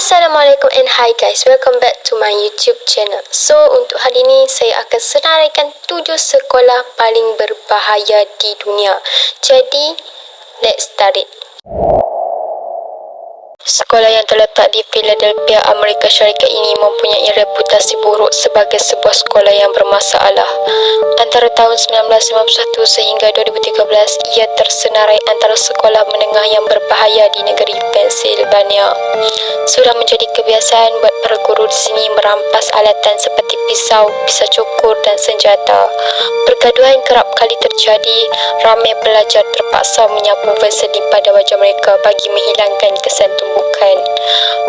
Assalamualaikum and hi guys, welcome back to my YouTube channel. So, untuk hari ini saya akan senaraikan 7 sekolah paling berbahaya di dunia. Jadi, let's start it. Sekolah yang terletak di Philadelphia, Amerika Syarikat ini mempunyai reputasi buruk sebagai sebuah sekolah yang bermasalah. Antara tahun 1951 sehingga 2013, ia tersenarai antara sekolah menengah yang berbahaya di negeri Pennsylvania. Sudah menjadi kebiasaan buat para guru di sini merampas alatan seperti pisau cukur dan senjata. Pergaduhan kerap kali terjadi, ramai pelajar terpaksa menyapu vaselin pada wajah mereka bagi menghilangkan kesan tumbukan.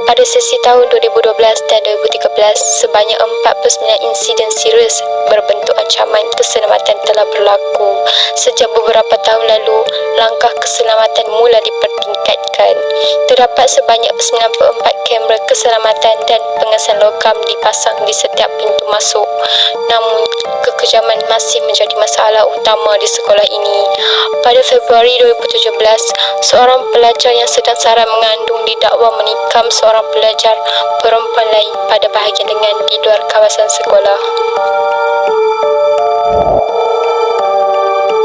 Pada sesi tahun 2012 dan 2013, sebanyak 49 insiden serius berbentuk ancaman keselamatan telah berlaku. Sejak beberapa tahun lalu, langkah keselamatan mula dipertingkatkan. Terdapat sebanyak 94 kamera keselamatan dan pengesan logam dipasang di setiap pintu masuk. Namun, kekejaman masih menjadi masalah utama di sekolah ini. Pada Februari 2017, seorang pelajar yang sedang syarat mengandung didakwa menikam seorang pelajar perempuan lain pada bahagian lengan di luar kawasan sekolah.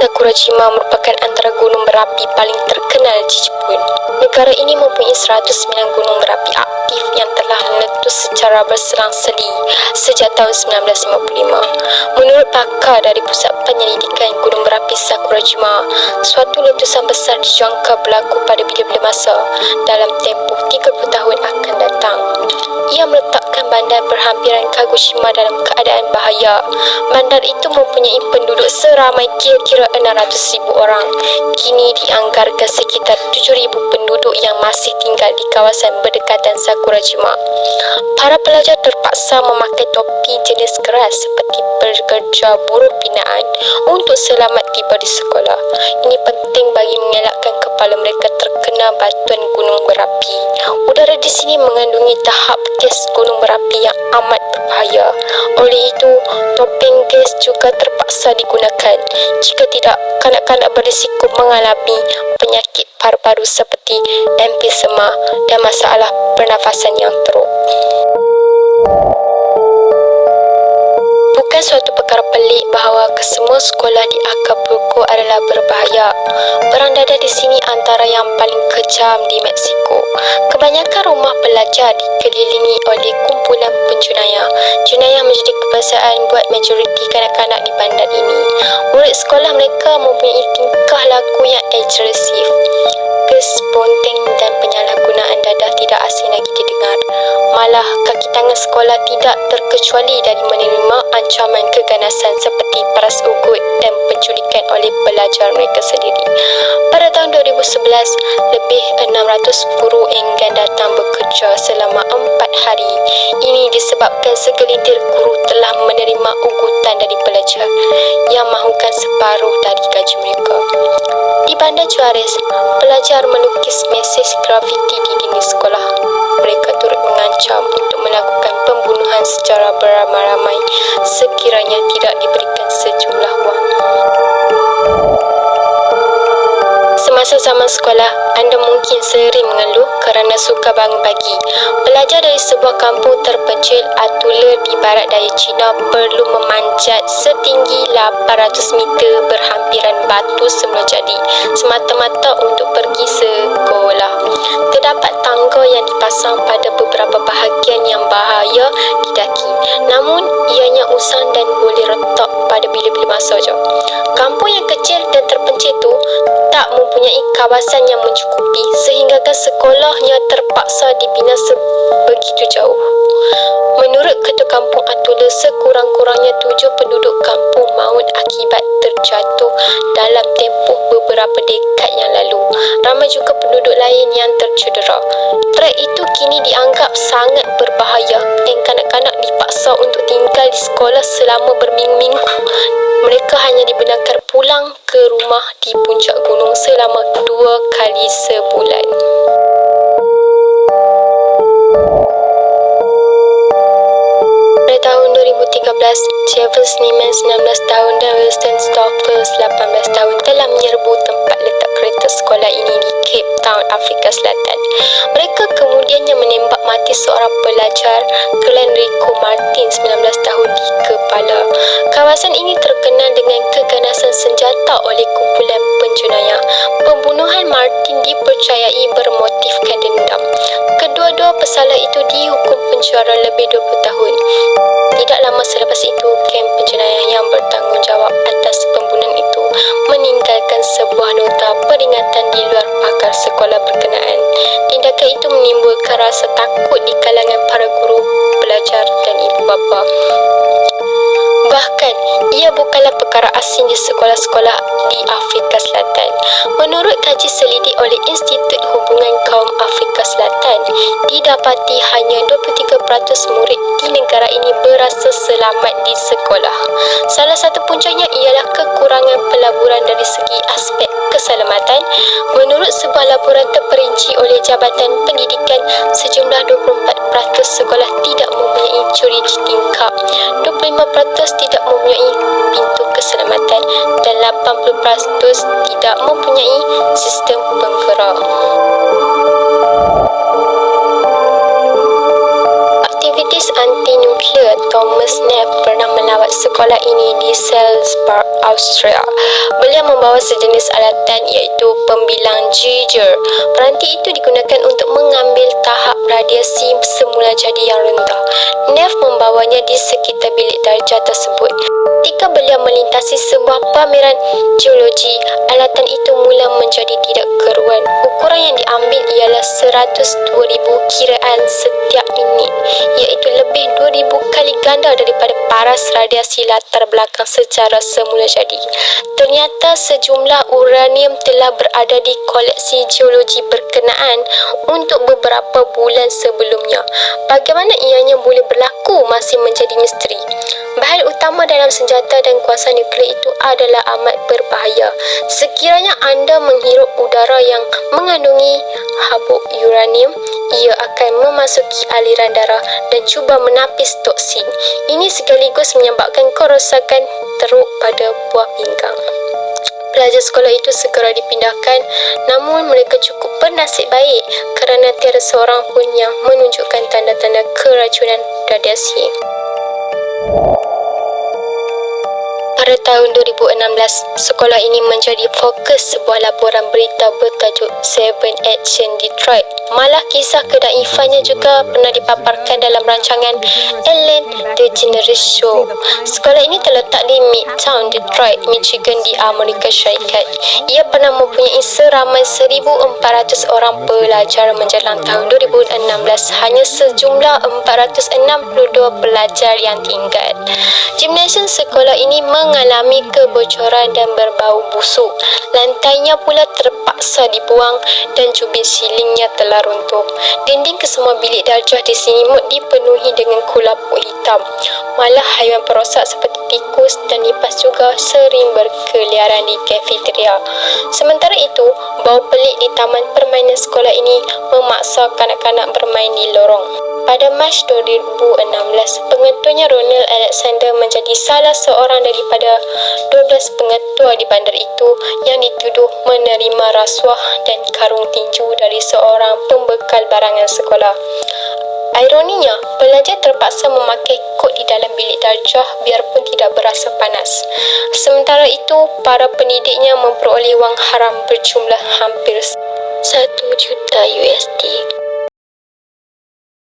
Sakurajima merupakan antara gunung berapi paling terkenal di Jepun. Negara ini mempunyai 109 gunung berapi aktif yang telah meletus secara berselang-seli sejak tahun 1955. Menurut pakar dari Pusat Penyelidikan Gunung Berapi Sakurajima, suatu letusan besar dijangka berlaku pada bila-bila masa dalam tempoh 30 tahun akan datang. Ia meletakkan bandar berhampiran Kagoshima dalam keadaan bahaya. Bandar itu mempunyai penduduk seramai kira-kira 600,000 orang. Kini dianggarkan sekitar 7,000 penduduk yang masih tinggal di kawasan berdekatan Sakurajima. Para pelajar terpaksa memakai topi jenis keras seperti pekerja buruh binaan untuk selamat tiba di sekolah. Ini penting bagi mengelakkan kepala mereka terkena batuan gunung berapi. Udara di sini mengandungi tahap gas gunung berapi yang amat berbahaya. Oleh itu, topeng gas juga terpaksa digunakan. Jika tidak, kanak-kanak berisiko mengalami penyakit paru-paru seperti emfisema dan masalah pernafasan yang teruk. Bukan suatu perkara pelik bahawa kesemua sekolah di Acapulco adalah berbahaya. Perang dada di sini antara yang paling kejam di Mexico. Kebanyakan rumah pelajar dikelilingi oleh kumpulan penjenayah. Jenayah menjadi kebiasaan buat majoriti kanak-kanak di bandar ini. Murid sekolah mereka mempunyai tingkah laku yang agresif. Kes, ponteng dan penyalahgunaan dadah tidak asing lagi didengar. Malah, kaki tangan sekolah tidak terkecuali dari menerima ancaman keganasan seperti peras ugut dan penculikan oleh pelajar mereka sendiri. Pada tahun 2011, lebih 600 guru enggan datang bekerja selama 4 hari. Ini disebabkan segelintir guru telah menerima ugutan dari pelajar yang mahukan separuh dari gaji mereka. Di Bandar Juarez, pelajar melukis mesej grafiti di dinding sekolah. Mereka turut mengancam untuk melakukan pembunuhan secara beramai-ramai sekiranya tidak diberikan sejumlah wang. Semasa zaman sekolah, anda mungkin sering mengeluh kerana suka bangun pagi. Pelajar dari sebuah kampung terpencil Atula di barat daya China perlu memanjat setinggi 800 meter berhampiran batu semula jadi semata-mata untuk pergi sekolah. Terdapat tangga yang dipasang pada beberapa bahagian yang bahaya didaki. Namun, ianya usang dan boleh retak pada bila-bila masa saja. Kampung yang kecil dan terpencil itu tak mempunyai kawasan yang mencukupi sehinggakan sekolahnya terpaksa dibina sebegitu jauh. Menurut Ketua Kampung Atula, sekurang-kurangnya 7 penduduk kampung maut akibat terjatuh dalam tempoh beberapa dekad yang lalu. Ramai juga penduduk lain yang tercedera. Trek itu kini dianggap sangat berbahaya dan kanak-kanak dipaksa untuk tinggal di sekolah selama berminggu-minggu. Mereka hanya dibenarkan pulang ke rumah di puncak gunung selama 2 kali sebulan. Pada tahun 2013, Javis Neiman 19 tahun dan Winston Stoffels 18 tahun telah menyerbu tempat letak kereta sekolah ini di Cape Town, Afrika Selatan. Mereka kemudiannya menembak mati seorang pelajar, Glenn Rico Martin 19 tahun di kepala. Kawasan ini terkenal dengan keganasan senjata oleh kumpulan penjenayah. Pembunuhan Martin dipercayai bermotifkan dendam. Kedua-dua pesalah itu dihukum penjara lebih 20 tahun. Tidak lama selepas itu, kem penjenayah yang bertanggungjawab atas pembunuhan itu meninggalkan sebuah nota peringatan di luar pagar sekolah berkenaan. Tindakan itu menimbulkan rasa takut di kalangan para guru, pelajar dan ibu bapa. Bahkan, ia bukanlah perkara asing di sekolah-sekolah di Afrika Selatan. Menurut kaji selidik oleh Institut Hubungan Kaum Afrika Selatan, didapati hanya 23% murid di negara ini berasa selamat di sekolah. Salah satu puncanya ialah kekurangan pelaburan dari segi aspek keselamatan. Menurut sebuah laporan terperinci oleh Jabatan Pendidikan, sejumlah 24% sekolah tidak mempunyai curigi tingkap, 25% tidak mempunyai pintu keselamatan dan 80% tidak mempunyai sistem penggerak. Aktivis anti-nuklear Thomas Neff pernah melawat sekolah ini di Salzburg, Austria. Beliau membawa sejenis alatan iaitu pembilang Geiger. Peranti itu digunakan untuk mengambil tahap radiasi semula jadi yang rendah. Neff membawanya di sekitar bilik darjah tersebut. Ketika beliau melintasi sebuah pameran geologi, alatan itu mula menjadi tidak keruan. Ukuran yang diambil ialah 102,000 kiraan setiap minit, iaitu lebih 2,000 kali ganda daripada paras radiasi latar belakang secara semula jadi. Ternyata sejumlah uranium telah berada di koleksi geologi berkenaan untuk beberapa bulan sebelumnya. Bagaimana ianya boleh berlaku masih menjadi misteri. Bahan utama dalam senjata dan kuasa nuklear itu adalah amat berbahaya. Sekiranya anda menghirup udara yang mengandungi habuk uranium, ia akan memasuki aliran darah dan cuba menapis toksin. Ini sekaligus menyebabkan kerosakan teruk pada buah pinggang. Pelajar sekolah itu segera dipindahkan, namun mereka cukup bernasib baik kerana tiada seorang pun yang menunjukkan tanda-tanda keracunan radiasi. Pada tahun 2016, sekolah ini menjadi fokus sebuah laporan berita bertajuk Seven Action Detroit. Malah kisah kedaifannya juga pernah dipaparkan dalam rancangan Ellen DeGeneres Show. Sekolah ini terletak di Midtown, Detroit, Michigan di Amerika Syarikat. Ia pernah mempunyai seramai 1,400 orang pelajar menjelang tahun 2016. Hanya sejumlah 462 pelajar yang tinggal. Gimnasium sekolah ini mengalami kebocoran dan berbau busuk. Lantainya pula terpaksa dibuang dan jubin silingnya telah runtuh. Dinding kesemua bilik darjah di selimut dipenuhi dengan kulapuk hitam. Malah haiwan perosak seperti tikus dan lipas juga sering berkeliaran di kafeteria. Sementara itu, bau pelik di taman permainan sekolah ini memaksa kanak-kanak bermain di lorong. Pada Mac 2016, pengetuanya Ronald Alexander menjadi salah seorang daripada 12 pengetua di bandar itu yang dituduh menerima rasuah dan karung tinju dari seorang pembekal barangan sekolah. Ironinya, pelajar terpaksa memakai kot di dalam bilik darjah biarpun tidak berasa panas. Sementara itu, para pendidiknya memperoleh wang haram berjumlah hampir $1 juta.